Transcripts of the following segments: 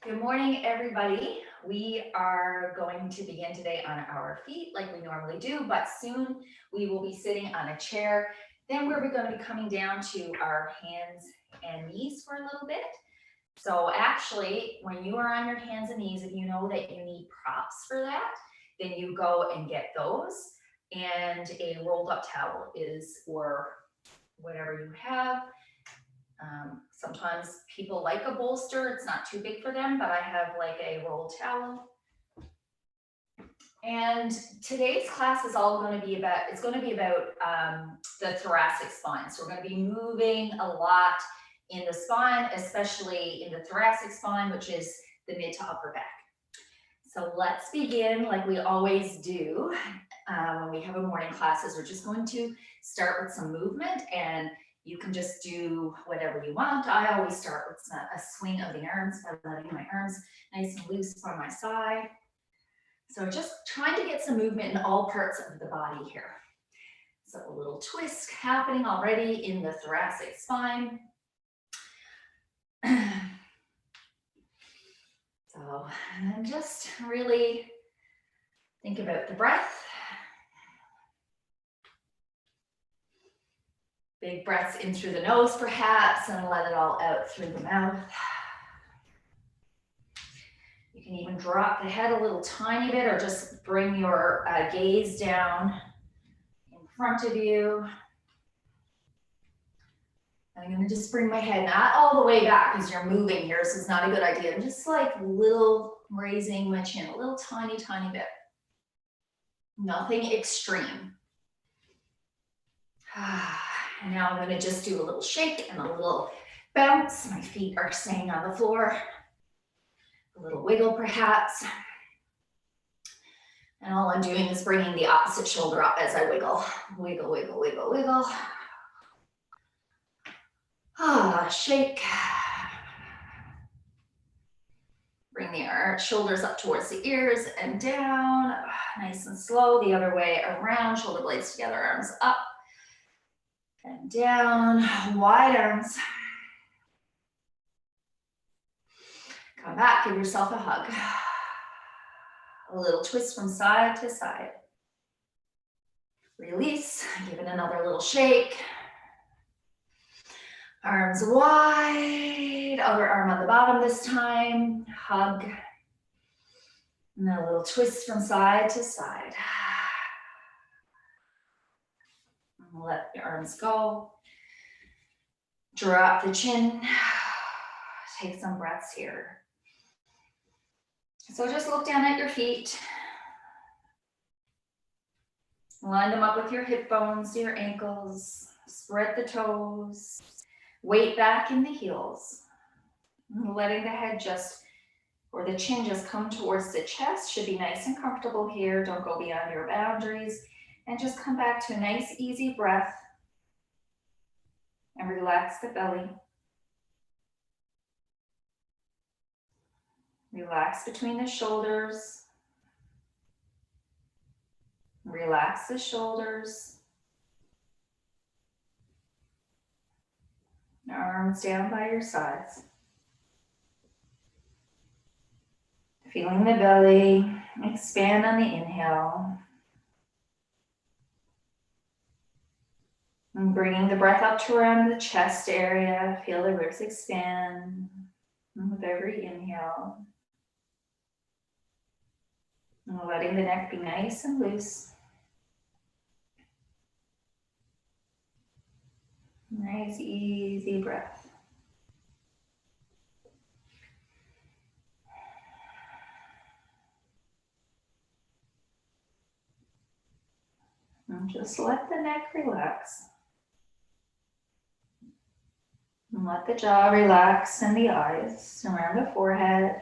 Good morning, everybody. We are going to begin today on our feet like we normally do, but soon we will be sitting on a chair. Then we're going to be coming down to our hands and knees for a little bit. So actually, when you are on your hands and knees, if you know that you need props for that, then you go and get those. And a rolled up towel is, or whatever you have. Sometimes people like a bolster, it's not too big for them, but I have like a roll towel. And today's class is all going to be about, it's going to be about the thoracic spine. So we're going to be moving a lot in the spine, especially in the thoracic spine, which is the mid to upper back. So let's begin like we always do when we have a morning classes. We're just going to start with some movement, and you can just do whatever you want. I always start with a swing of the arms by letting my arms nice and loose by my side. So just trying to get some movement in all parts of the body here. So a little twist happening already in the thoracic spine. So, and just really think about the breath. Big breaths in through the nose perhaps, and let it all out through the mouth. You can even drop the head a little tiny bit, or just bring your gaze down in front of you. I'm going to just bring my head not all the way back because you're moving here, so it's not a good idea. I'm just like little raising my chin, a little tiny, tiny bit. Nothing extreme. And now I'm going to just do a little shake and a little bounce. My feet are staying on the floor. A little wiggle perhaps. And all I'm doing is bringing the opposite shoulder up as I wiggle. Wiggle, wiggle, wiggle, wiggle. Shake. Bring the shoulders up towards the ears and down. Nice and slow. The other way around. Shoulder blades together, arms up and down. Wide arms. Come back, give yourself a hug. A little twist from side to side. Release, give it another little shake. Arms wide, other arm on the bottom this time. Hug. And then a little twist from side to side. Let your arms go. Drop the chin. Take some breaths here. So just look down at your feet. Line them up with your hip bones, your ankles. Spread the toes. Weight back in the heels. Letting the head or the chin just come towards the chest. Should be nice and comfortable here. Don't go beyond your boundaries. And just come back to a nice, easy breath. And relax the belly. Relax between the shoulders. Relax the shoulders. Arms down by your sides. Feeling the belly expand on the inhale. And bringing the breath up to around the chest area. Feel the ribs expand with every inhale. And letting the neck be nice and loose. Nice, easy breath. And just let the neck relax. And let the jaw relax and the eyes around the forehead.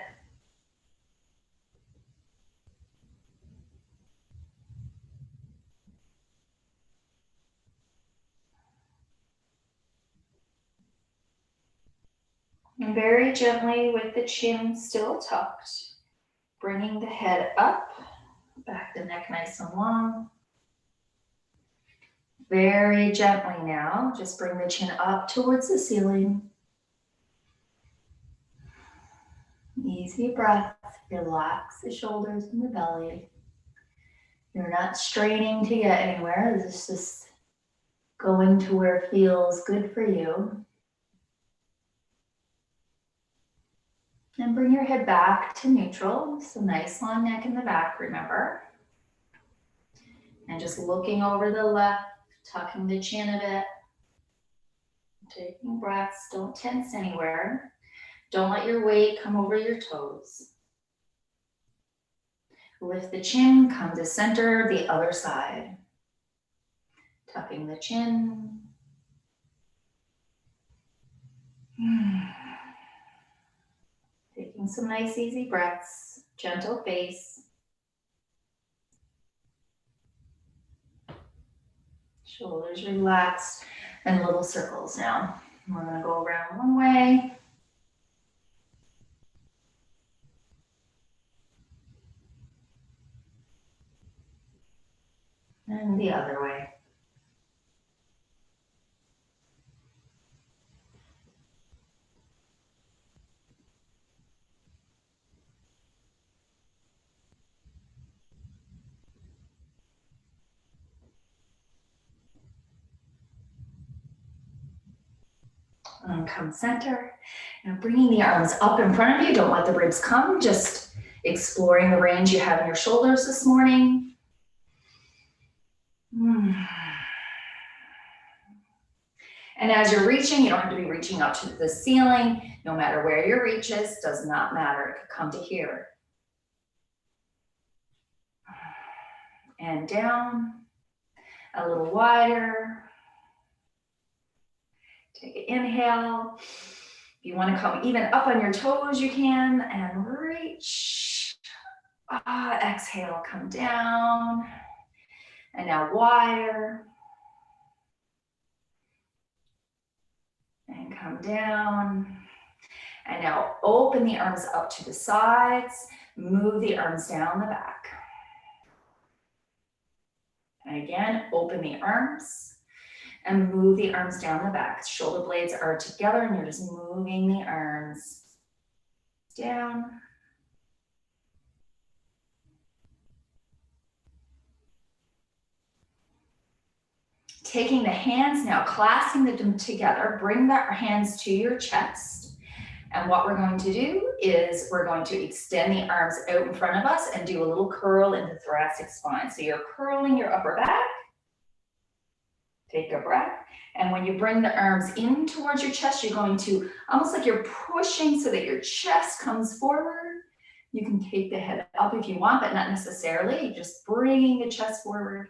And very gently with the chin still tucked, bringing the head up, back the neck nice and long. Very gently now, just bring the chin up towards the ceiling. Easy breath. Relax the shoulders and the belly. You're not straining to get anywhere. This is just going to where it feels good for you. And bring your head back to neutral. So nice long neck in the back, remember. And just looking over the left, tucking the chin a bit. Taking breaths, don't tense anywhere. Don't let your weight come over your toes. Lift the chin, come to center, the other side. Tucking the chin. Taking some nice easy breaths, gentle face. Shoulders relaxed and little circles now. We're gonna go around one way. And the other way. And come center. Now bringing the arms up in front of you. Don't let the ribs come. Just exploring the range you have in your shoulders this morning. And as you're reaching, you don't have to be reaching up to the ceiling. No matter where your reach is, does not matter. It could come to here. And down, a little wider. Take an inhale. If you want to come even up on your toes, you can, and reach. Exhale, come down. And now wider. And come down. And now open the arms up to the sides. Move the arms down the back. And again, open the arms and move the arms down the back. Shoulder blades are together and you're just moving the arms down. Taking the hands now, clasping them together, bring the hands to your chest. And what we're going to do is we're going to extend the arms out in front of us and do a little curl in the thoracic spine. So you're curling your upper back. Take a breath. And when you bring the arms in towards your chest, you're going to, almost like you're pushing so that your chest comes forward. You can take the head up if you want, but not necessarily. Just bringing the chest forward.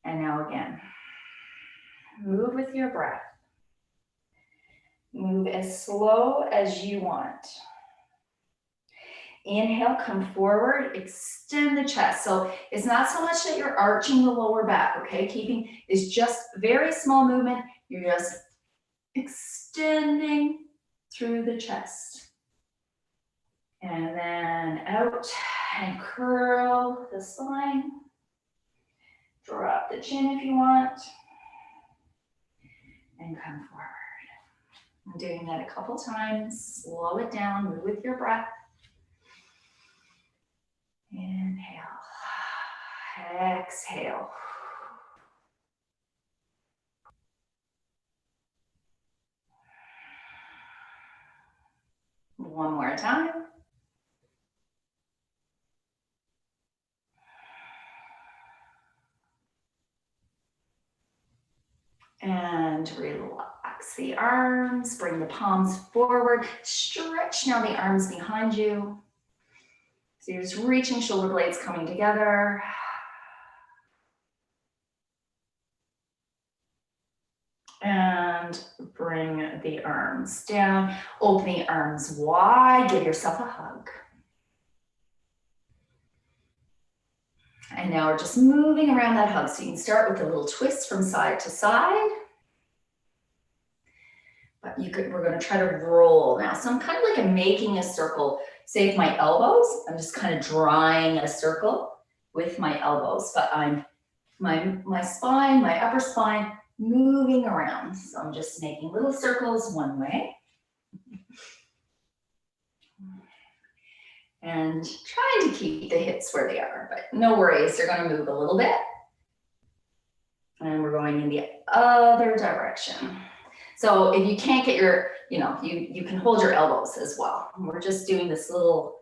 And now again, move with your breath. Move as slow as you want. Inhale, come forward, extend the chest. So it's not so much that you're arching the lower back, okay? Keeping is just very small movement. You're just extending through the chest. And then out and curl the spine. Drop the chin if you want. And come forward. I'm doing that a couple times. Slow it down, move with your breath. Inhale. Exhale. One more time. And relax the arms, bring the palms forward. Stretch now the arms behind you. So you're just reaching, shoulder blades coming together. And bring the arms down. Open the arms wide, give yourself a hug. And now we're just moving around that hug. So you can start with a little twist from side to side. But we're gonna try to roll now. So I'm kind of like I'm making a circle. Say with my elbows, I'm just kind of drawing a circle with my elbows. But I'm, my spine, my upper spine, moving around. So I'm just making little circles one way. And trying to keep the hips where they are, but no worries, they're gonna move a little bit. And we're going in the other direction. So if you can't get your, you can hold your elbows as well. We're just doing this little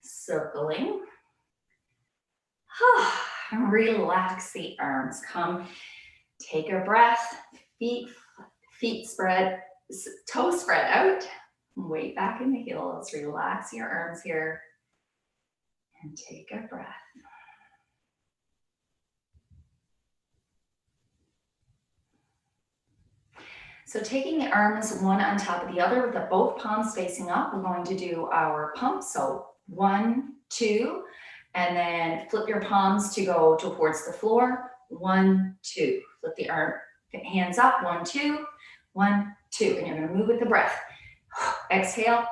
circling. Relax the arms. Come, take a breath. Feet spread, toes spread out. Weight back in the heels. Relax your arms here. And take a breath. So taking the arms one on top of the other with both palms facing up, we're going to do our pump. So 1, 2, and then flip your palms to go towards the floor. 1, 2. Flip the hands up. 1, 2, 1, 2. And you're going to move with the breath. Exhale.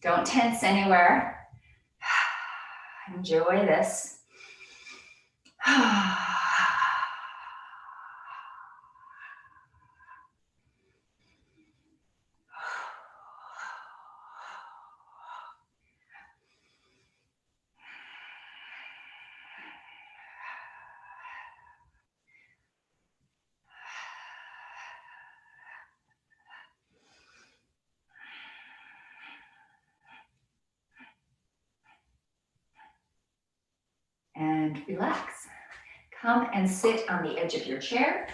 Don't tense anywhere. Enjoy this. And relax. Come and sit on the edge of your chair.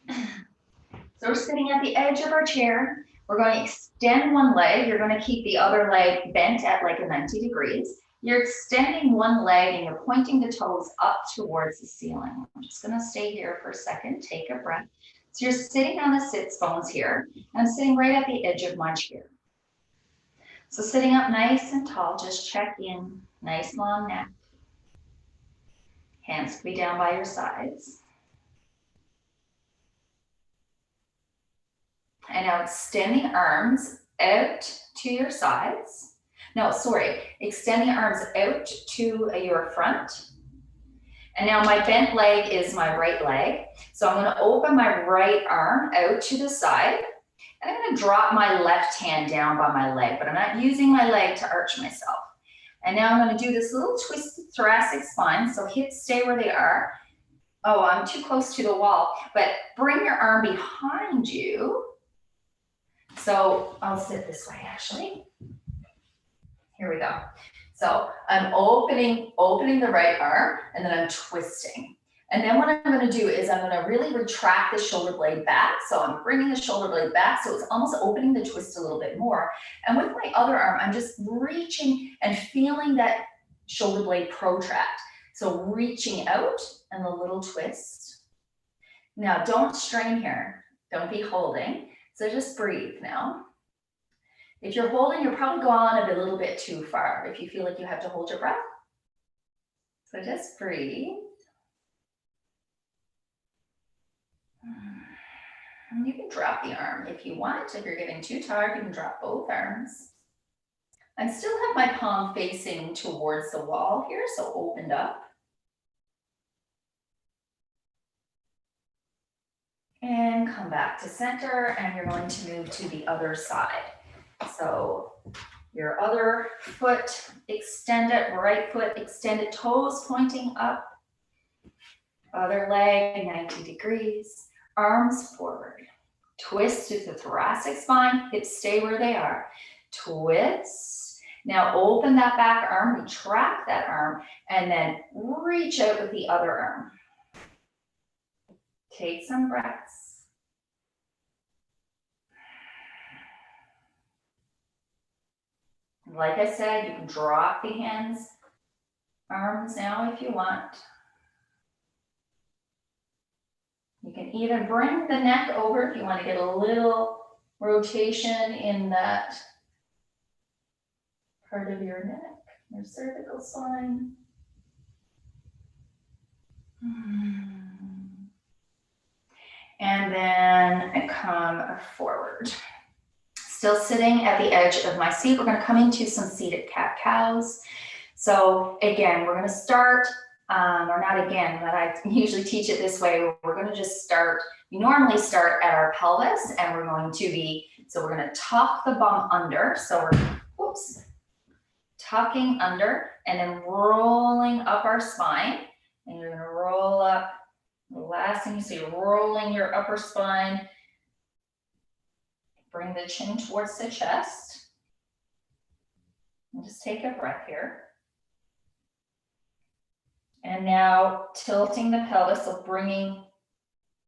So we're sitting at the edge of our chair. We're going to extend one leg. You're going to keep the other leg bent at like a 90 degrees. You're extending one leg and you're pointing the toes up towards the ceiling. I'm just going to stay here for a second. Take a breath. So you're sitting on the sits bones here. I'm sitting right at the edge of my chair. So sitting up nice and tall, just check in. Nice long neck. Hands can be down by your sides. And now extend the arms out to your sides. No, sorry, extend the arms out to your front. And now my bent leg is my right leg. So I'm going to open my right arm out to the side. And I'm going to drop my left hand down by my leg, but I'm not using my leg to arch myself. And now I'm going to do this little twisted thoracic spine. So hips stay where they are. Oh, I'm too close to the wall, but bring your arm behind you. So I'll sit this way actually. Here we go. So I'm opening the right arm and then I'm twisting. And then what I'm going to do is I'm going to really retract the shoulder blade back. So I'm bringing the shoulder blade back. So it's almost opening the twist a little bit more. And with my other arm, I'm just reaching and feeling that shoulder blade protract. So reaching out and a little twist. Now don't strain here. Don't be holding. So just breathe now. If you're holding, you're probably gone a little bit too far if you feel like you have to hold your breath. So just breathe. And you can drop the arm if you want. If you're getting too tired, you can drop both arms. I still have my palm facing towards the wall here, so opened up. And come back to center, and you're going to move to the other side. So your other foot, extend it, right foot, extend it, toes pointing up. Other leg, 90 degrees. Arms forward. Twist to the thoracic spine. Hips stay where they are. Twist. Now open that back arm, retract that arm, and then reach out with the other arm. Take some breaths. Like I said, you can drop the hands, arms now if you want. You can even bring the neck over if you want to get a little rotation in that part of your neck, your cervical spine. And then come forward. Still sitting at the edge of my seat. We're going to come into some seated cat-cows. So again, we're going to start or not again, but I usually teach it this way. We're going to just start, we normally start at our pelvis, and we're going to be, so we're going to tuck the bum under. So we're, whoops, tucking under and then rolling up our spine. And you're going to roll up. The last thing you see, rolling your upper spine. Bring the chin towards the chest. And just take a breath here. And now tilting the pelvis, so bringing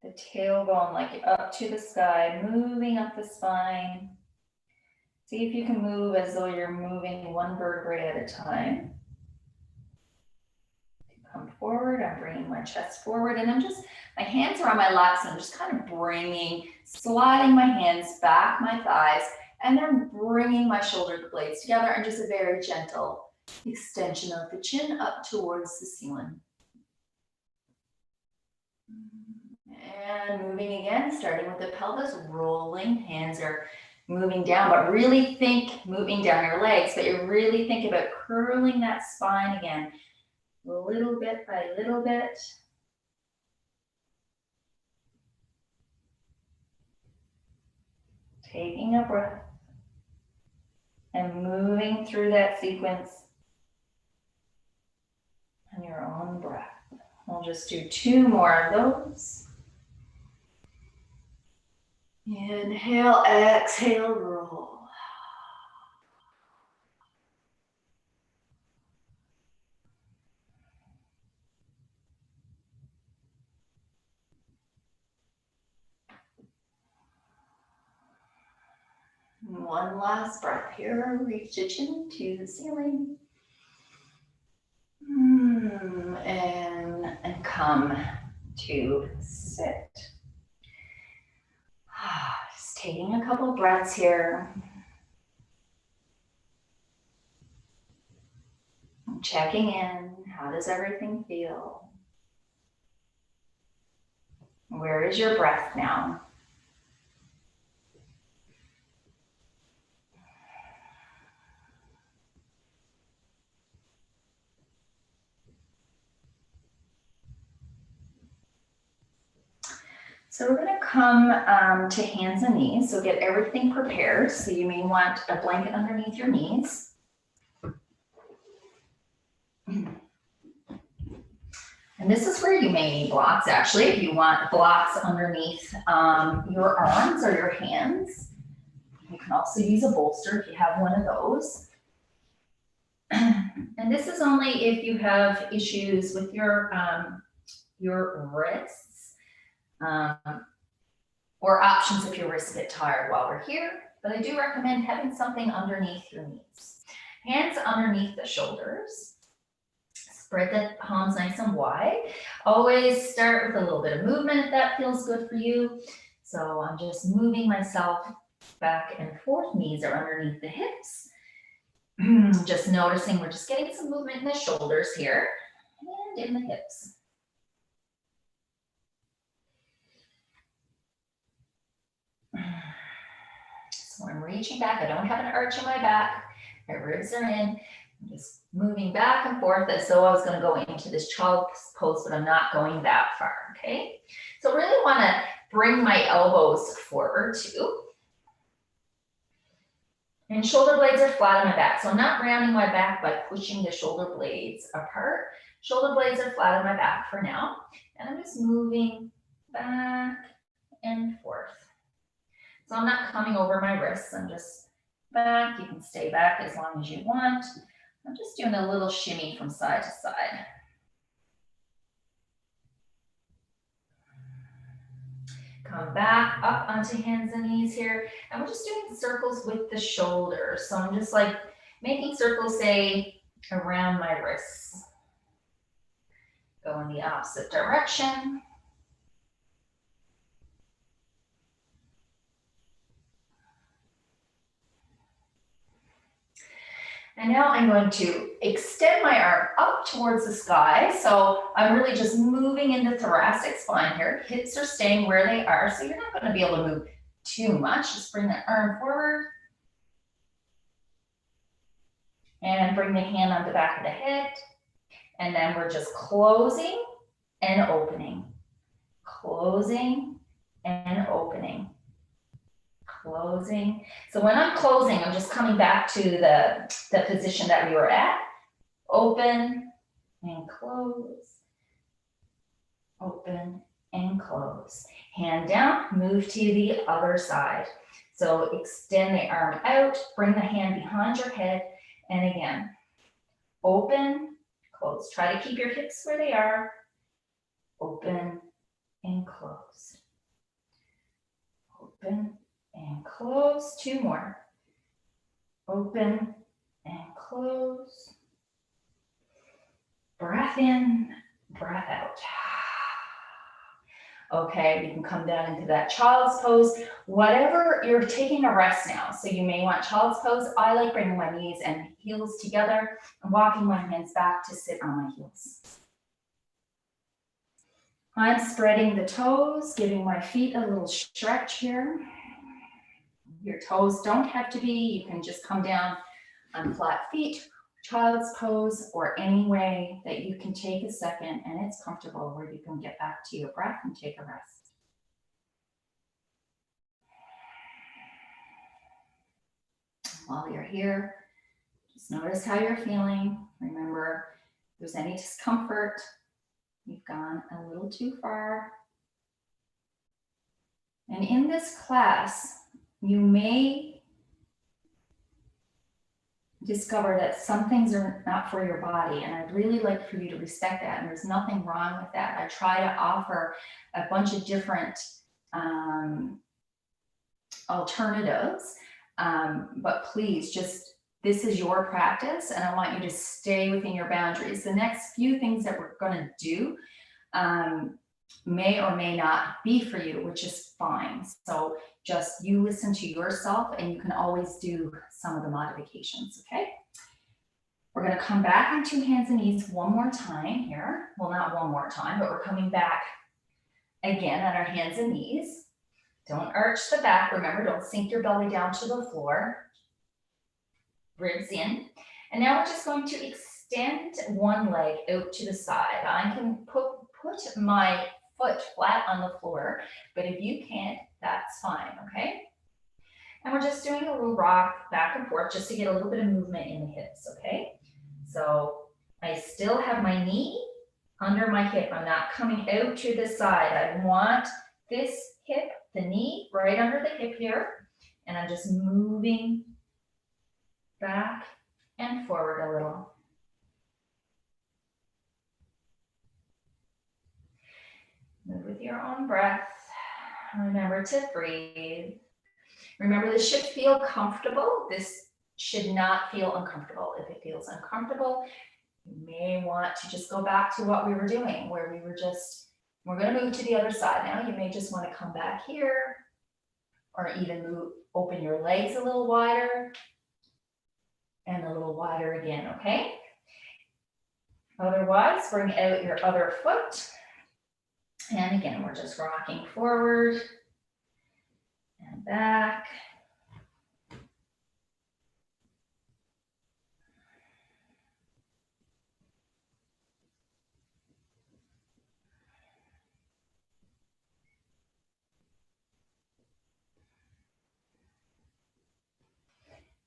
the tailbone like up to the sky, moving up the spine. See if you can move as though you're moving one vertebrae at a time. Come forward, I'm bringing my chest forward, and I'm just, my hands are on my laps, and I'm just kind of bringing, sliding my hands back my thighs, and then bringing my shoulder blades together, and just a very gentle extension of the chin up towards the ceiling. And moving again, starting with the pelvis, rolling, hands are moving down, but really think moving down your legs, but you really think about curling that spine again, little bit by little bit. Taking a breath and moving through that sequence on your own breath. We'll just do 2 more of those. Inhale, exhale, roll. One last breath here. Reach the chin to the ceiling. And come to sit. Just taking a couple of breaths here. Checking in. How does everything feel? Where is your breath now? So we're going to come to hands and knees. So get everything prepared. So you may want a blanket underneath your knees. And this is where you may need blocks, actually, if you want blocks underneath your arms or your hands. You can also use a bolster if you have one of those. And this is only if you have issues with your wrists, or options if your wrists get tired while we're here. But I do recommend having something underneath your knees. Hands underneath the shoulders. Spread the palms nice and wide. Always start with a little bit of movement if that feels good for you. So I'm just moving myself back and forth. Knees are underneath the hips. Just noticing we're just getting some movement in the shoulders here and in the hips. So I'm reaching back. I don't have an arch in my back. My ribs are in. I'm just moving back and forth as though I was going to go into this child's pose, but I'm not going that far, okay? So really want to bring my elbows forward too. And shoulder blades are flat on my back. So I'm not rounding my back by pushing the shoulder blades apart. Shoulder blades are flat on my back for now. And I'm just moving back and forth. So I'm not coming over my wrists. I'm just back. You can stay back as long as you want. I'm just doing a little shimmy from side to side. Come back up onto hands and knees here. And we're just doing circles with the shoulders. So I'm just like making circles, say, around my wrists. Go in the opposite direction. And now I'm going to extend my arm up towards the sky. So I'm really just moving into thoracic spine here. Hips are staying where they are, so you're not going to be able to move too much. Just bring the arm forward. And bring the hand on the back of the head. And then we're just closing and opening, closing and opening, closing. So when I'm closing, I'm just coming back to the position that we were at. Open and close, open and close. Hand down, move to the other side. So extend the arm out, bring the hand behind your head, and again, open, close. Try to keep your hips where they are. Open and close. Open and close. Two more. Open and close. Breath in, breath out. Okay, you can come down into that child's pose. Whatever, you're taking a rest now. So you may want child's pose. I like bringing my knees and heels together and walking my hands back to sit on my heels. I'm spreading the toes, giving my feet a little stretch here. Your toes don't have to be, you can just come down on flat feet, child's pose, or any way that you can take a second and it's comfortable where you can get back to your breath and take a rest. While you're here, just notice how you're feeling. Remember, if there's any discomfort, you've gone a little too far. And in this class, you may discover that some things are not for your body, and I'd really like for you to respect that, and there's nothing wrong with that. I try to offer a bunch of different alternatives, but please just, this is your practice, and I want you to stay within your boundaries. The next few things that we're going to do may or may not be for you, which is fine. So just you listen to yourself, and you can always do some of the modifications, okay? We're going to come back on 2 hands and knees one more time here. Well, not one more time, but we're coming back again on our hands and knees. Don't arch the back. Remember, don't sink your belly down to the floor. Ribs in. And now we're just going to extend one leg out to the side. I can put my foot flat on the floor, but if you can't, that's fine, okay? And we're just doing a little rock back and forth just to get a little bit of movement in the hips, okay? So I still have my knee under my hip. I'm not coming out to the side. I want this hip, the knee, right under the hip here, and I'm just moving back and forward a little. Move with your own breath. Remember to breathe. Remember, this should feel comfortable. This should not feel uncomfortable. If it feels uncomfortable, you may want to just go back to what we were doing, where we were just, we're going to move to the other side now. You may just want to come back here, or even move, open your legs a little wider and a little wider again, okay? Otherwise, bring out your other foot. And again, we're just rocking forward and back.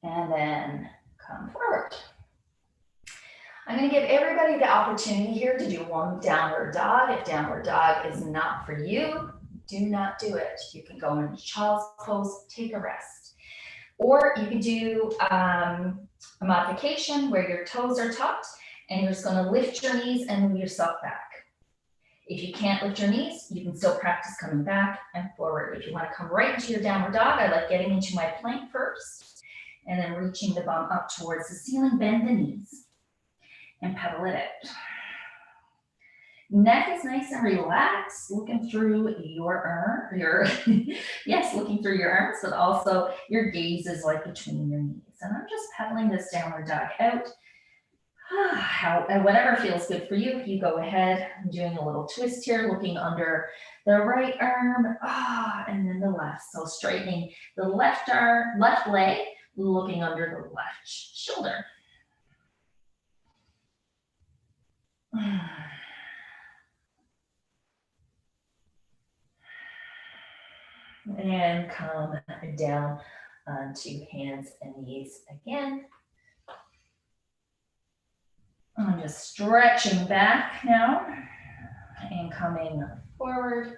And then come forward. I'm going to give everybody the opportunity here to do one downward dog. If downward dog is not for you, do not do it. You can go into child's pose, take a rest. Or you can do a modification where your toes are tucked and you're just going to lift your knees and move yourself back. If you can't lift your knees, you can still practice coming back and forward. If you want to come right into your downward dog, I like getting into my plank first and then reaching the bum up towards the ceiling, bend the knees. And pedal it out. Neck is nice and relaxed, looking through your arm, yes, looking through your arms, but also your gaze is like between your knees. And I'm just pedaling this downward dog out. Whatever feels good for you, you go ahead. I'm doing a little twist here, looking under the right arm, and then the left. So straightening the left arm, left leg, looking under the left shoulder. And come down onto hands and knees again. I'm just stretching back now and coming forward.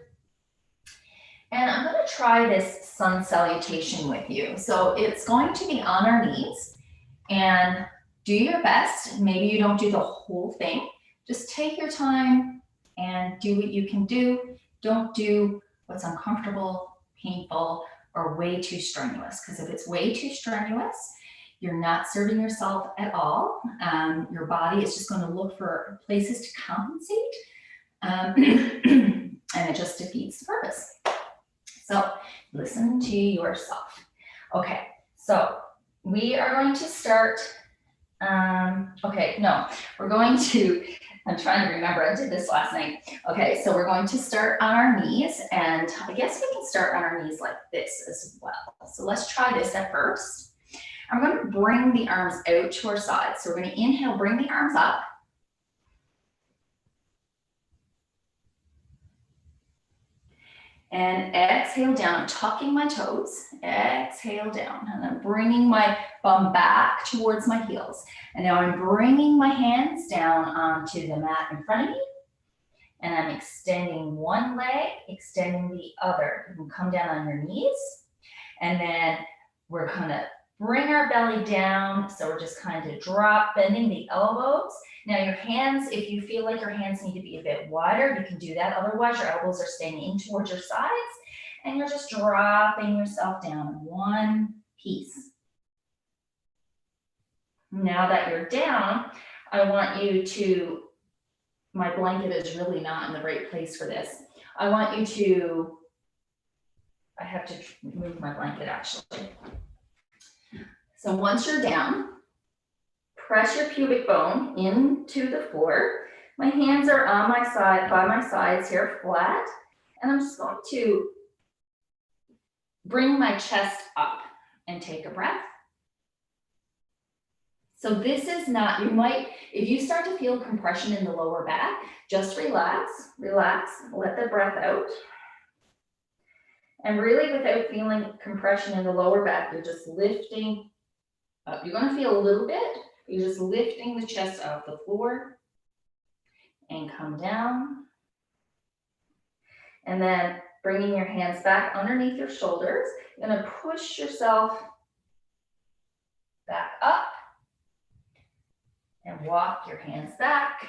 And I'm going to try this sun salutation with you. So it's going to be on our knees, and do your best. Maybe you don't do the whole thing. Just take your time and do what you can do. Don't do what's uncomfortable, painful, or way too strenuous. Because if it's way too strenuous, you're not serving yourself at all. Your body is just going to look for places to compensate, and it just defeats the purpose. So listen to yourself. Okay, so we are going to start. We're going to, I'm trying to remember, I did this last night. Okay, so we're going to start on our knees, and I guess we can start on our knees like this as well. So let's try this at first. I'm going to bring the arms out to our sides. So we're going to inhale, bring the arms up. And exhale down, I'm tucking my toes, exhale down, and I'm bringing my bum back towards my heels. And now I'm bringing my hands down onto the mat in front of me, and I'm extending one leg, extending the other. You can come down on your knees, and then we're gonna bring our belly down, so we're just kind of bending the elbows. Now your hands, if you feel like your hands need to be a bit wider, you can do that. Otherwise, your elbows are staying in towards your sides, and you're just dropping yourself down in one piece. Now that you're down, I want you to, my blanket is really not in the right place for this. I want you to, I have to move my blanket actually. So once you're down, press your pubic bone into the floor. My hands are on my side, by my sides here, flat. And I'm just going to bring my chest up and take a breath. So this is not, you might, if you start to feel compression in the lower back, just relax, let the breath out. And really without feeling compression in the lower back, you're just lifting up. You're gonna feel a little bit, you're just lifting the chest off the floor and come down. And then bringing your hands back underneath your shoulders. You're gonna push yourself back up and walk your hands back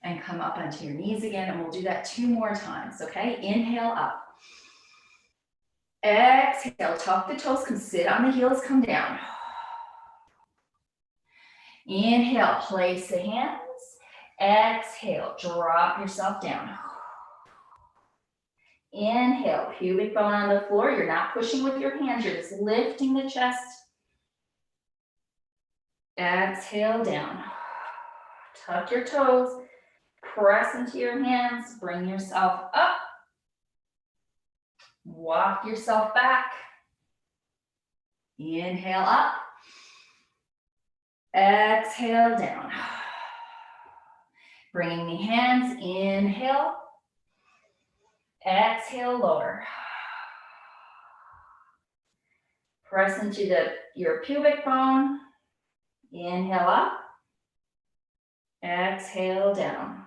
and come up onto your knees again. And we'll do that 2 more times, okay? Inhale up. Exhale, tuck the toes, come sit on the heels, come down. Inhale, place the hands. Exhale, drop yourself down. Inhale, pubic bone on the floor. You're not pushing with your hands, you're just lifting the chest. Exhale down. Tuck your toes, press into your hands, bring yourself up. Walk yourself back. Inhale up. Exhale down. Bringing the hands, inhale. Exhale, lower. Press into your pubic bone. Inhale up. Exhale down.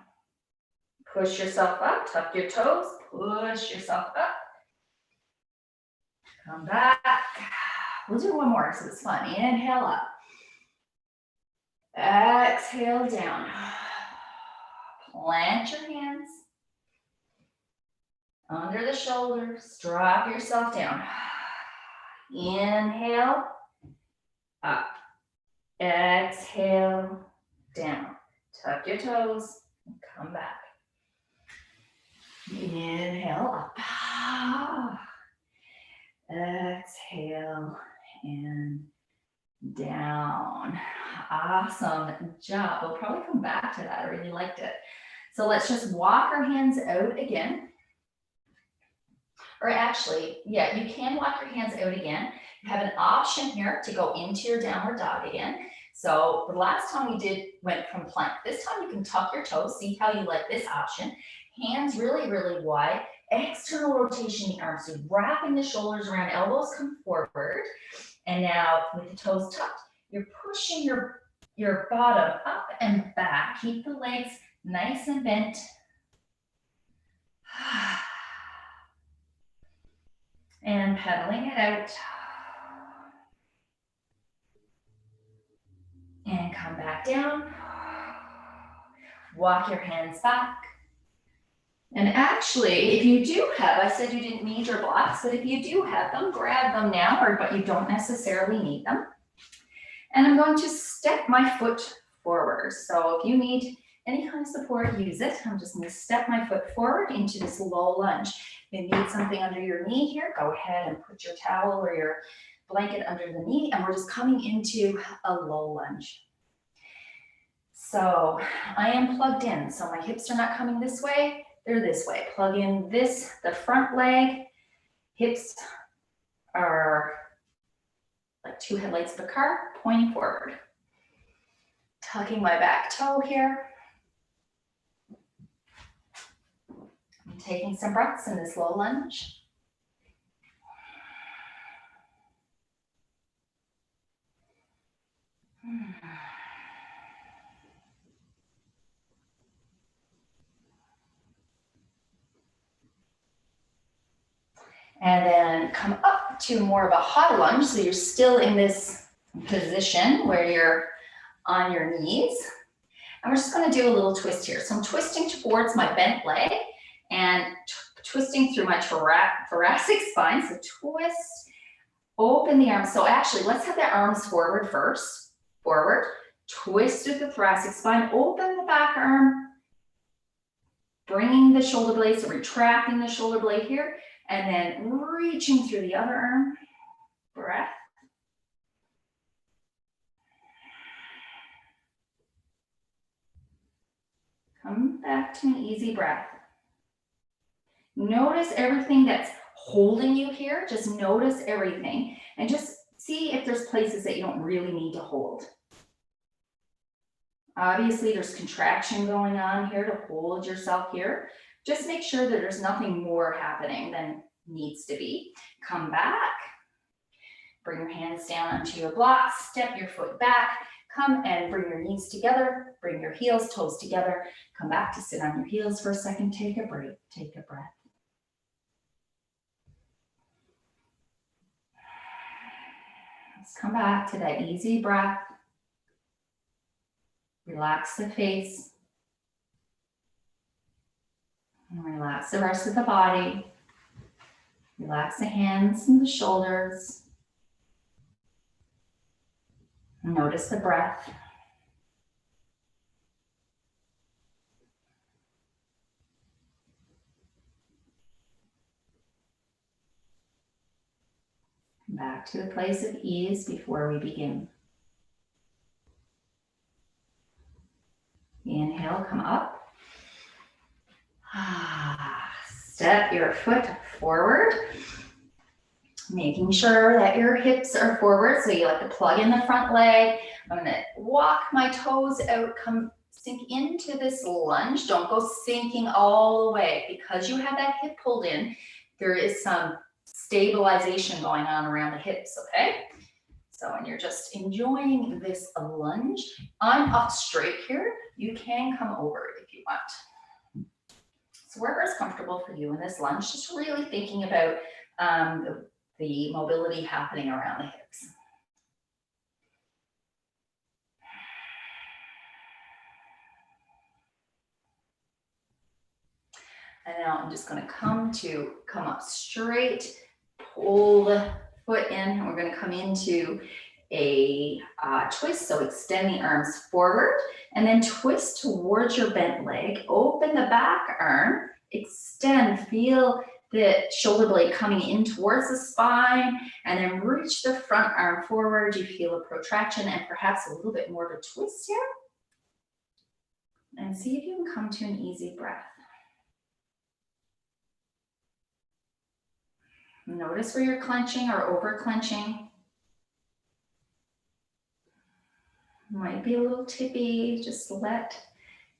Push yourself up, tuck your toes, push yourself up. Come back. We'll do one more so it's fun. Inhale up. Exhale down. Plant your hands under the shoulders. Drop yourself down. Inhale up. Exhale down. Tuck your toes and come back. Inhale up. Exhale and down. Awesome job. We'll probably come back to that. I really liked it. So let's just walk our hands out again. Or actually, yeah, you can walk your hands out again. You have an option here to go into your downward dog again. So the last time we went from plank. This time you can tuck your toes. See how you like this option. Hands really, really wide. external rotation in the arms. So wrapping the shoulders around, elbows come forward. And now with the toes tucked, you're pushing your bottom up and back. Keep the legs nice and bent. And pedaling it out. And come back down. Walk your hands back. And actually, if you do have, I said you didn't need your blocks, but if you do have them, grab them now, but you don't necessarily need them. And I'm going to step my foot forward. So if you need any kind of support, use it. I'm just going to step my foot forward into this low lunge. If you need something under your knee here, go ahead and put your towel or your blanket under the knee, and we're just coming into a low lunge. So I am plugged in, so my hips are not coming this way, they're this way. Plug in the front leg, hips are like two headlights of a car pointing forward. Tucking my back toe here. I'm taking some breaths in this low lunge. And then come up to more of a high lunge. So you're still in this position where you're on your knees. And we're just going to do a little twist here. So I'm twisting towards my bent leg and twisting through my thoracic spine. So twist, open the arms. So actually, let's have the arms forward first. Forward, twist with the thoracic spine, open the back arm, bringing the shoulder blade, so retracting the shoulder blade here, and then reaching through the other arm. Breath. Come back to an easy breath. Notice everything that's holding you here. Just notice everything and just see if there's places that you don't really need to hold. Obviously, there's contraction going on here to hold yourself here. Just make sure that there's nothing more happening than needs to be. Come back. Bring your hands down onto your blocks. Step your foot back. Come and bring your knees together. Bring your heels, toes together. Come back to sit on your heels for a second. Take a break. Take a breath. Let's come back to that easy breath. Relax the face. And relax the rest of the body. Relax the hands and the shoulders. Notice the breath. Back to the place of ease before we begin. Inhale, come up. Step your foot forward, making sure that your hips are forward. So you like to plug in the front leg. I'm going to walk my toes out, come sink into this lunge. Don't go sinking all the way. Because you have that hip pulled in, there is some stabilization going on around the hips, okay? So when you're just enjoying this lunge, I'm up straight here. You can come over if you want. So wherever's comfortable for you in this lunge, just really thinking about the mobility happening around the hips. And now I'm just going to come up straight, pull the foot in, and we're going to come into a twist. So extend the arms forward and then twist towards your bent leg. Open the back arm, extend, feel the shoulder blade coming in towards the spine, and then reach the front arm forward. You feel a protraction and perhaps a little bit more of a twist here. And see if you can come to an easy breath. Notice where you're clenching or over clenching. Might be a little tippy, just let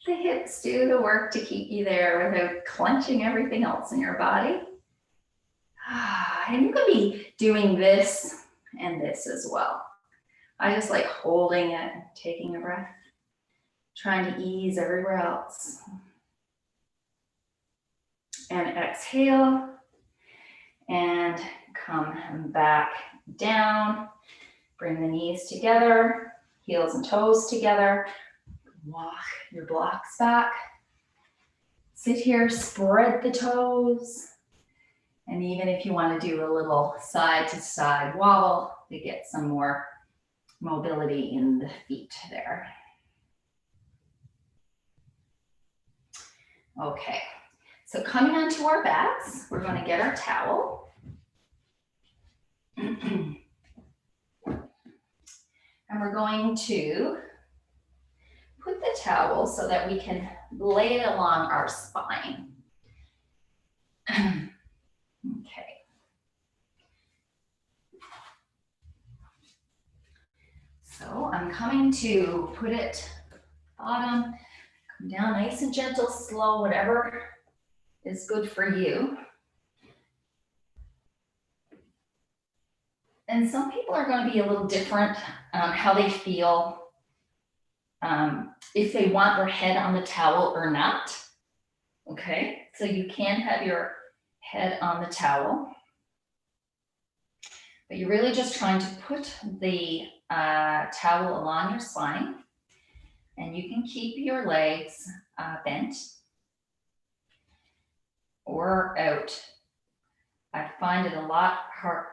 The hips do the work to keep you there without clenching everything else in your body. And you could be doing this and this as well. I just like holding it, taking a breath, trying to ease everywhere else. And exhale, and come back down. Bring the knees together, heels and toes together. Walk your blocks back. Sit here, spread the toes. And even if you want to do a little side to side wobble to get some more mobility in the feet there. Okay, so coming onto our backs, we're going to get our towel. And we're going to put the towel so that we can lay it along our spine. Okay. So I'm coming to put it bottom, come down nice and gentle, slow, whatever is good for you. And some people are going to be a little different how they feel, if they want their head on the towel or not. Okay, so you can have your head on the towel, but you're really just trying to put the towel along your spine, and you can keep your legs bent or out. I find it a lot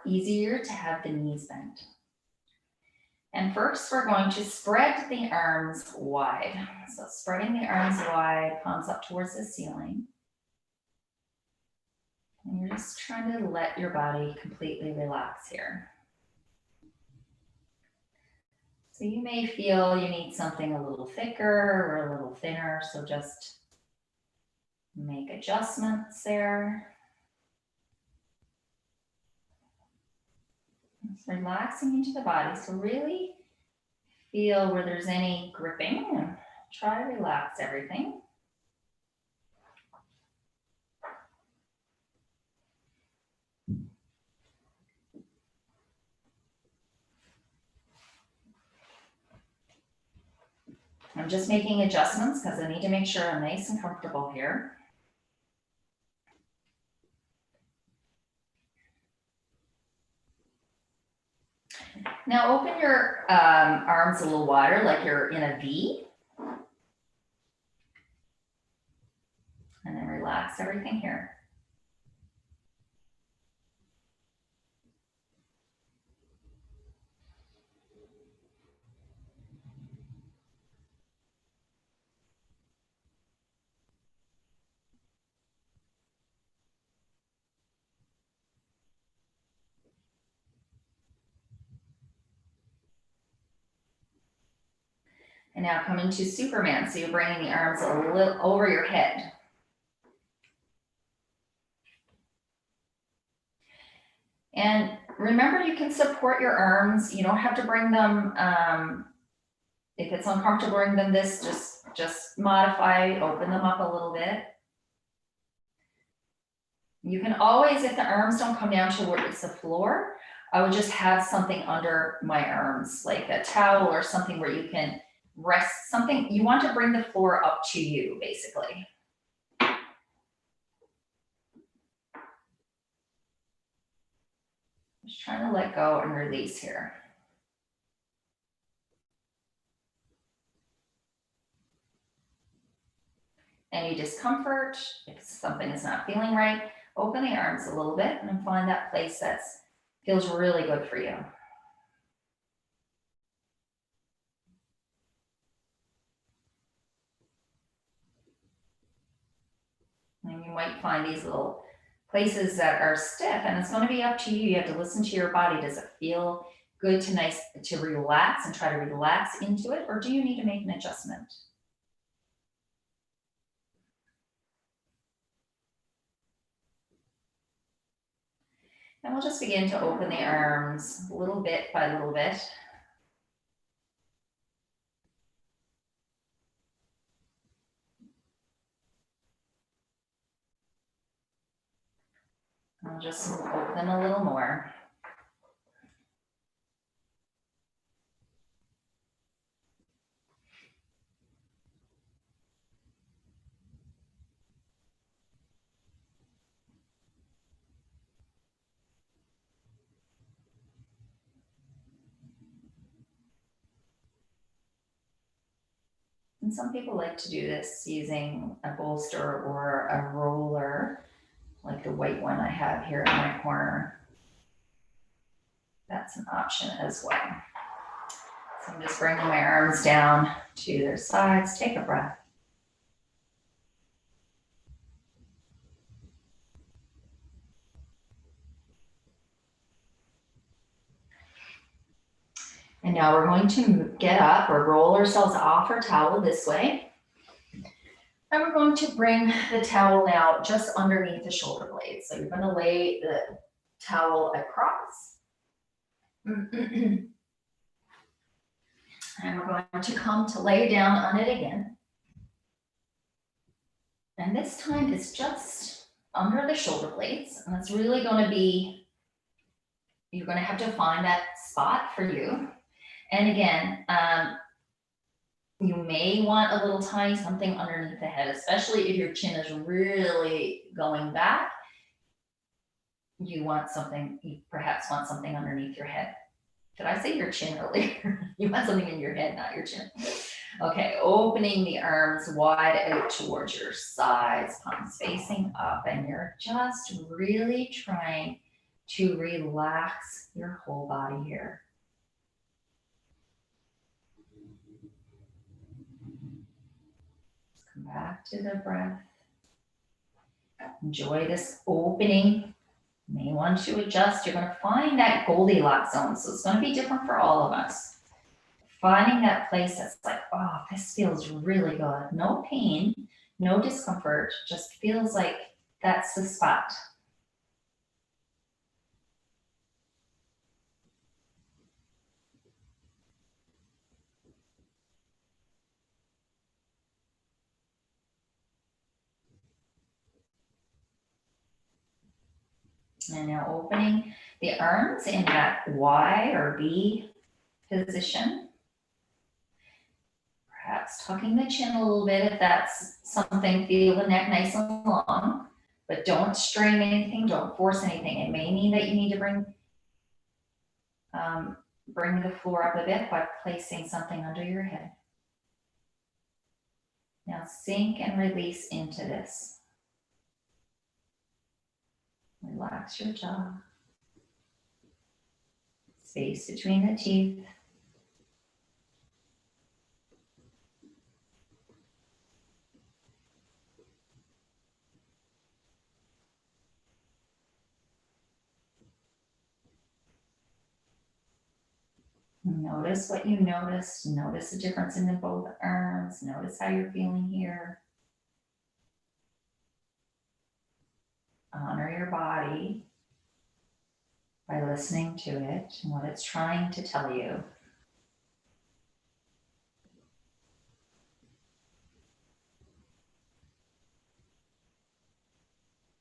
easier to have the knees bent. And first we're going to spread the arms wide. So spreading the arms wide, palms up towards the ceiling. And you're just trying to let your body completely relax here. So you may feel you need something a little thicker or a little thinner, so just make adjustments there. Just relaxing into the body. So really feel where there's any gripping and try to relax everything. I'm just making adjustments because I need to make sure I'm nice and comfortable here. Now open your arms a little wider, like you're in a V. And then relax everything here. And now come into Superman. So you're bringing the arms a little over your head. And remember, you can support your arms. You don't have to bring them, if it's uncomfortable, bring them this, just modify, open them up a little bit. You can always, if the arms don't come down towards the floor, I would just have something under my arms, like a towel or something where you can rest, something. You want to bring the floor up to you, basically. Just trying to let go and release here. Any discomfort, if something is not feeling right, open the arms a little bit and find that place that feels really good for you. And you might find these little places that are stiff, and it's going to be up to you. You have to listen to your body. Does it feel good to relax and try to relax into it, or do you need to make an adjustment? And we'll just begin to open the arms little bit by little bit. I'll just open a little more. And some people like to do this using a bolster or a roller, like the white one I have here in my corner. That's an option as well. So I'm just bringing my arms down to their sides. Take a breath. And now we're going to get up or roll ourselves off our towel this way. And we're going to bring the towel now just underneath the shoulder blades. So you're going to lay the towel across. And we're going to come to lay down on it again. And this time it's just under the shoulder blades. And it's really going to be, you're going to have to find that spot for you. And again, you may want a little tiny something underneath the head, especially if your chin is really going back. You want something, you perhaps want something underneath your head. Did I say your chin earlier? You want something in your head, not your chin. Okay, opening the arms wide out towards your sides, palms facing up, and you're just really trying to relax your whole body here. Back to the breath. Enjoy this opening. You may want to adjust. You're going to find that Goldilocks zone. So it's going to be different for all of us. Finding that place that's like, oh, this feels really good. No pain, no discomfort. Just feels like that's the spot. And now opening the arms in that Y or V position. Perhaps tucking the chin a little bit if that's something. Feel the neck nice and long, but don't strain anything, don't force anything. It may mean that you need to bring the floor up a bit by placing something under your head. Now sink and release into this. Relax your jaw. Space between the teeth. Notice what you noticed. Notice the difference in the both arms. Notice how you're feeling here. Honor your body by listening to it and what it's trying to tell you.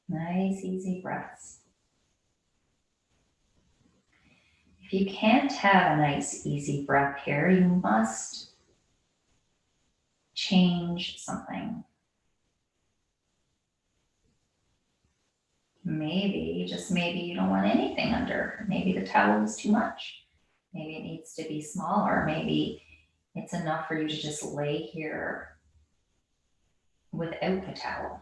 Nice, easy breaths. If you can't have a nice, easy breath here, you must change something. Maybe, just maybe you don't want anything under. Maybe the towel is too much. Maybe it needs to be smaller. Maybe it's enough for you to just lay here without the towel.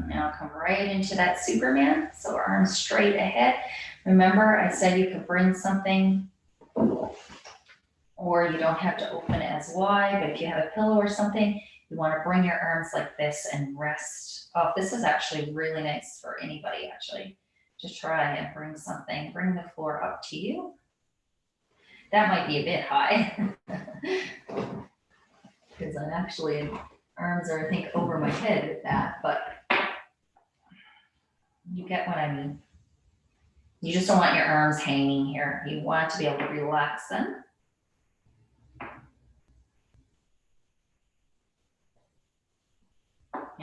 Now come right into that Superman. So arms straight ahead. Remember, I said you could bring something, or you don't have to open it as wide, but if you have a pillow or something, you want to bring your arms like this and rest. Oh, this is actually really nice for anybody, actually. Just try and bring something, bring the floor up to you. That might be a bit high. Because I'm actually, arms are, I think, over my head with that, but you get what I mean. You just don't want your arms hanging here. You want to be able to relax them.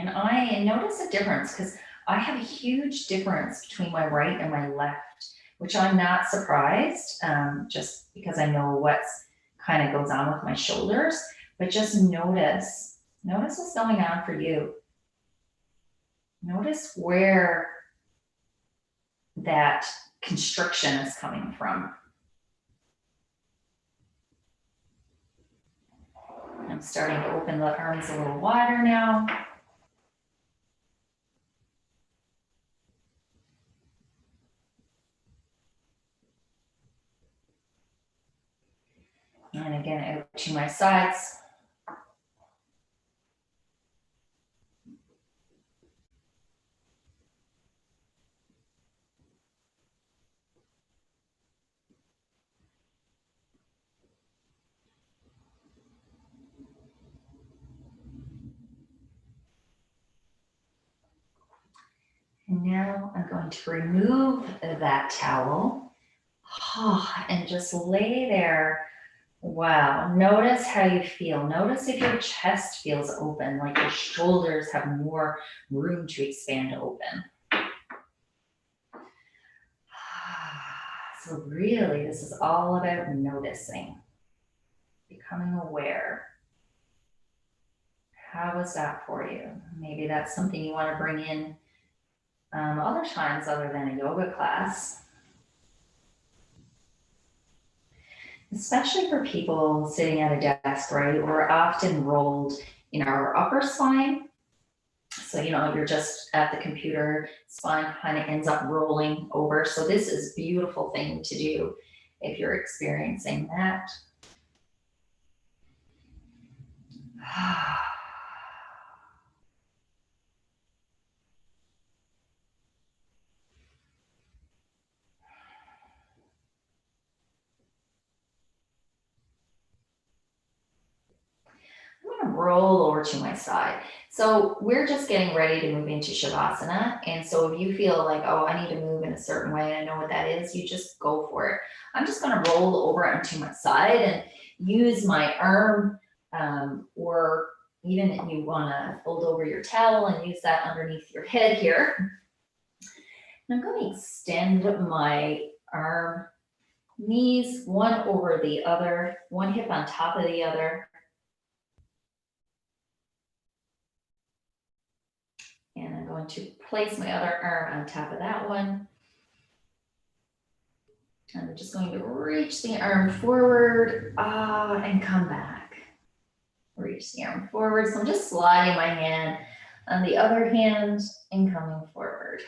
And I notice a difference because I have a huge difference between my right and my left, which I'm not surprised, just because I know what's kind of goes on with my shoulders, but just notice what's going on for you. Notice where that constriction is coming from. I'm starting to open the arms a little wider now. And again, out to my sides. And now I'm going to remove that towel and just lay there. Wow, notice how you feel. Notice if your chest feels open, like your shoulders have more room to expand open. So really, this is all about noticing, becoming aware. How was that for you? Maybe that's something you want to bring in other times other than a yoga class. Especially for people sitting at a desk, right? We're often rolled in our upper spine. So, you're just at the computer, spine kind of ends up rolling over. So this is a beautiful thing to do if you're experiencing that. I'm going to roll over to my side. So we're just getting ready to move into Shavasana. And so if you feel like, oh, I need to move in a certain way, I know what that is, you just go for it. I'm just going to roll over onto my side and use my arm, or even if you want to fold over your towel and use that underneath your head here. And I'm going to extend my arm, knees one over the other, one hip on top of the other. And I'm going to place my other arm on top of that one. And I'm just going to reach the arm forward and come back. Reach the arm forward. So I'm just sliding my hand on the other hand and coming forward.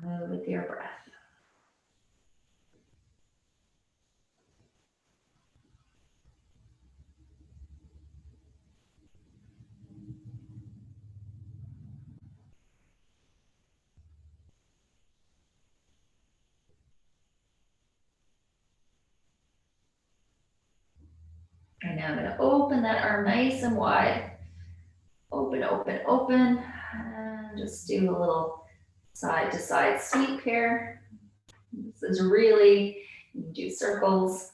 Move with your breath. And now I'm going to open that arm nice and wide. Open, open, open. And just do a little side to side sweep here. This is really, you can do circles.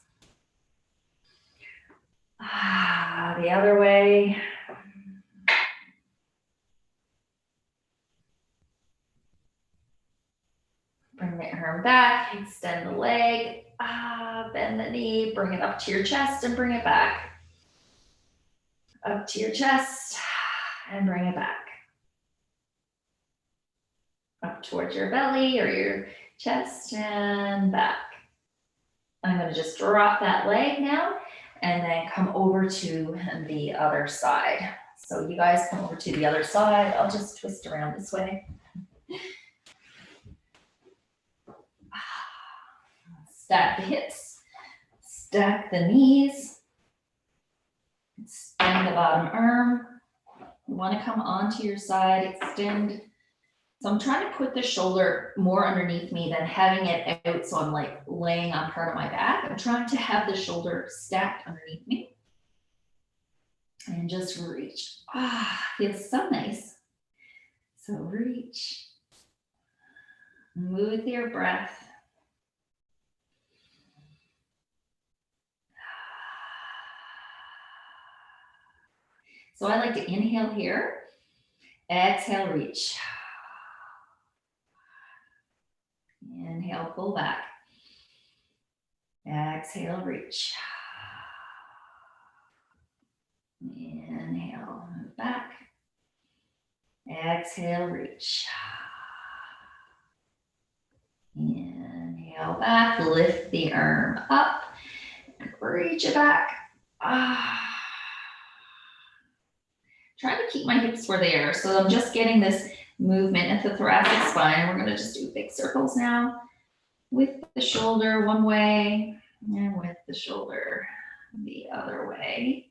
The other way. Bring the arm back, extend the leg, bend the knee, bring it up to your chest and bring it back. Up to your chest and bring it back. Up towards your belly or your chest and back. I'm going to just drop that leg now and then come over to the other side. So you guys come over to the other side. I'll just twist around this way. Stack the hips, stack the knees, extend the bottom arm. You want to come onto your side, extend. So I'm trying to put the shoulder more underneath me than having it out. So I'm like laying on part of my back. I'm trying to have the shoulder stacked underneath me. And just reach. Feels so nice. So reach. Move with your breath. So I like to inhale here, exhale, reach. Inhale, pull back. Exhale, reach. Inhale, move back. Exhale, reach. Inhale back, lift the arm up, and reach it back. Trying to keep my hips where they are. So I'm just getting this movement at the thoracic spine. And we're gonna just do big circles now with the shoulder one way and with the shoulder the other way.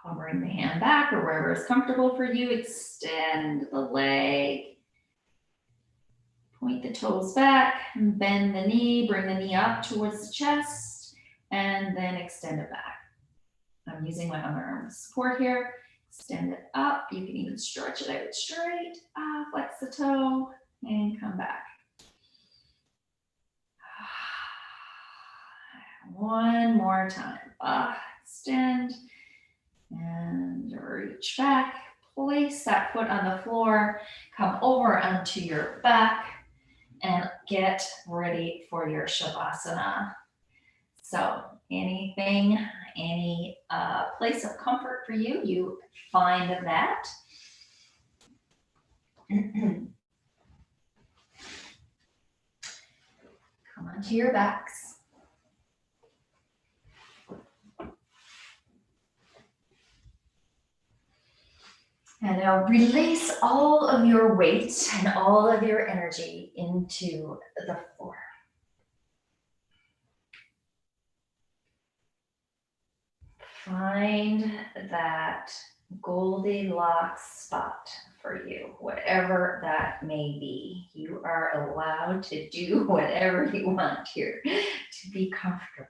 I'll bring the hand back or wherever is comfortable for you. Extend the leg. Point the toes back, and bend the knee, bring the knee up towards the chest, and then extend it back. I'm using my underarm support here. Extend it up. You can even stretch it out straight. Flex the toe and come back. One more time. Extend and reach back. Place that foot on the floor. Come over onto your back and get ready for your Shavasana. So anything, any place of comfort for you, you find that. Come onto your backs. And now release all of your weight and all of your energy into the floor. Find that Goldilocks spot for you, whatever that may be. You are allowed to do whatever you want here to be comfortable.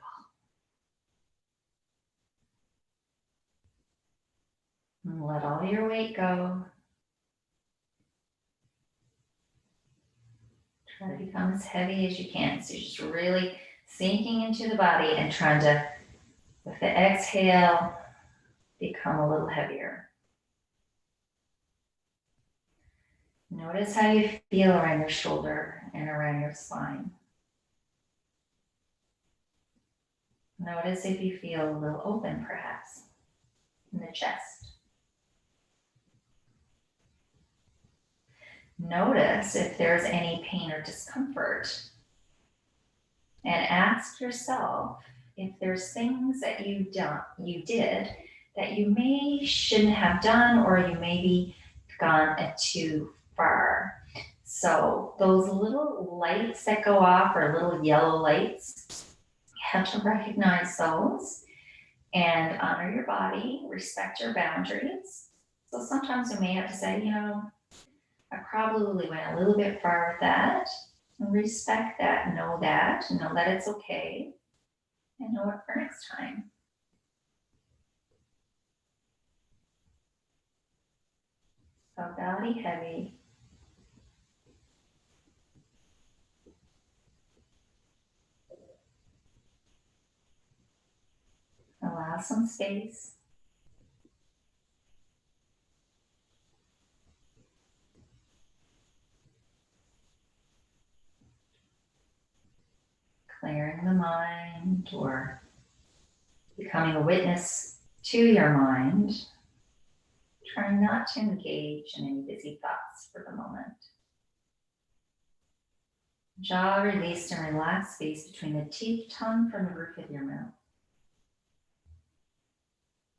And let all your weight go. Try to become as heavy as you can. So you're just really sinking into the body and trying to, with the exhale, become a little heavier. Notice how you feel around your shoulder and around your spine. Notice if you feel a little open, perhaps, in the chest. Notice if there's any pain or discomfort. And ask yourself if there's things that you did that you shouldn't have done, or you maybe gone too far. So those little lights that go off, or little yellow lights, you have to recognize those and honor your body, respect your boundaries. So sometimes we may have to say, I probably went a little bit far with that. Respect that, know that it's okay, and know it for next time. So belly heavy. Allow some space. Clearing the mind, or becoming a witness to your mind. Trying not to engage in any busy thoughts for the moment. Jaw released and relaxed, space between the teeth, tongue from the roof of your mouth.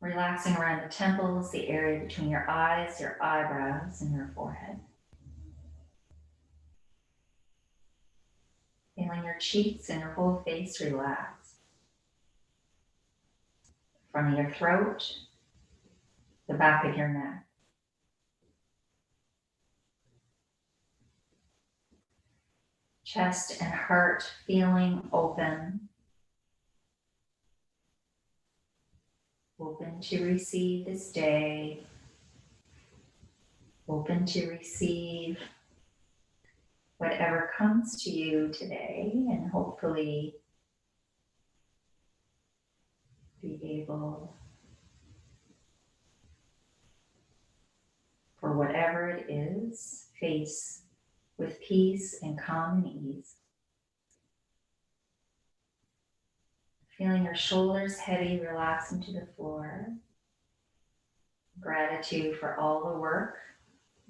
Relaxing around the temples, the area between your eyes, your eyebrows, and your forehead. Feeling your cheeks and your whole face relax. Front of your throat, the back of your neck. Chest and heart feeling open. Open to receive this day. Open to receive whatever comes to you today, and hopefully be able, for whatever it is, face with peace and calm and ease. Feeling your shoulders heavy, relaxing to the floor. Gratitude for all the work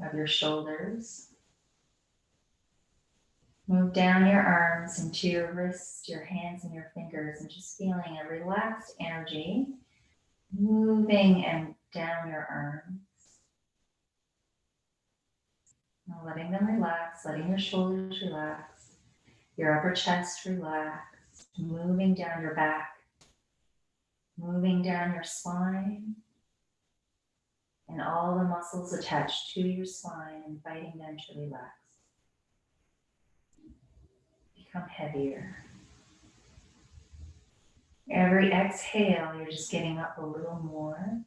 of your shoulders. Move down your arms into your wrists, your hands and your fingers, and just feeling a relaxed energy moving and down your arms. Now letting them relax, letting your shoulders relax, your upper chest relax, moving down your back, moving down your spine, and all the muscles attached to your spine, inviting them to relax. Become heavier. Every exhale, you're just getting up a little more,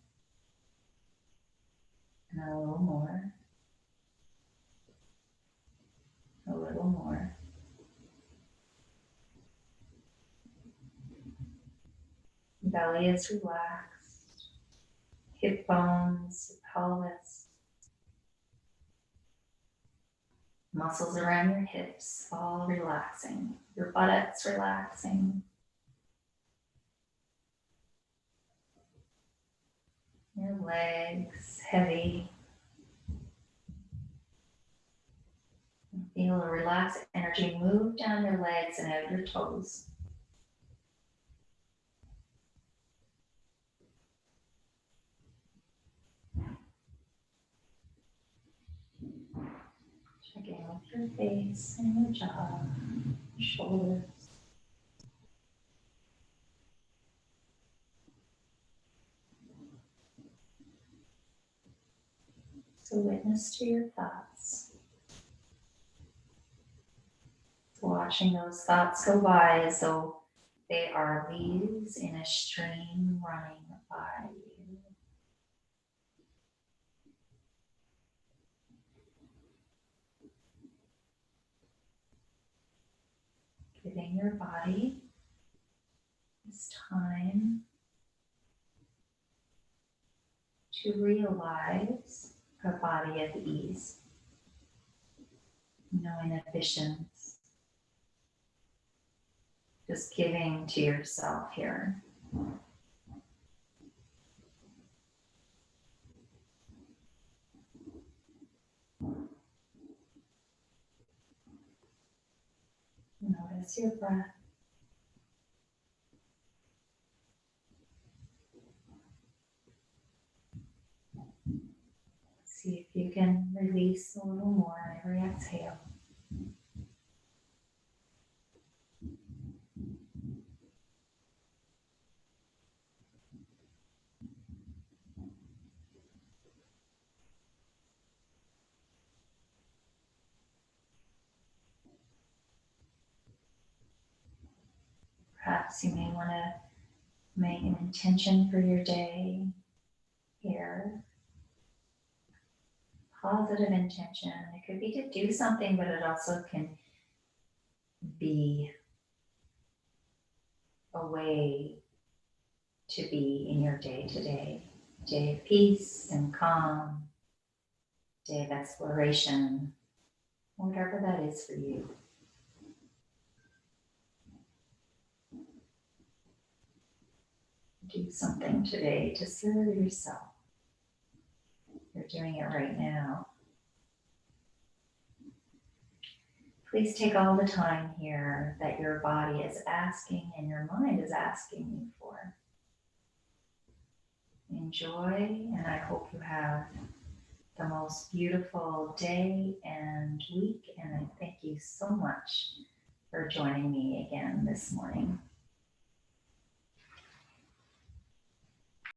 and a little more, a little more. Belly is relaxed, hip bones, pelvis, muscles around your hips, all relaxing. Your buttocks relaxing. Your legs heavy. Feel a relaxed energy move down your legs and out your toes. Check in with your face and your jaw, your shoulders. So witness to your thoughts. Watching those thoughts go by as though they are leaves in a stream running by you. Giving your body this time to realize a body of ease, no inhibitions, just giving to yourself here. Notice your breath. See if you can release a little more every exhale. Perhaps you may want to make an intention for your day here. Positive intention. It could be to do something, but it also can be a way to be in your day-to-day. Day of peace and calm, day of exploration, whatever that is for you. Do something today to serve yourself. You're doing it right now. Please take all the time here that your body is asking and your mind is asking you for. Enjoy, and I hope you have the most beautiful day and week, and I thank you so much for joining me again this morning.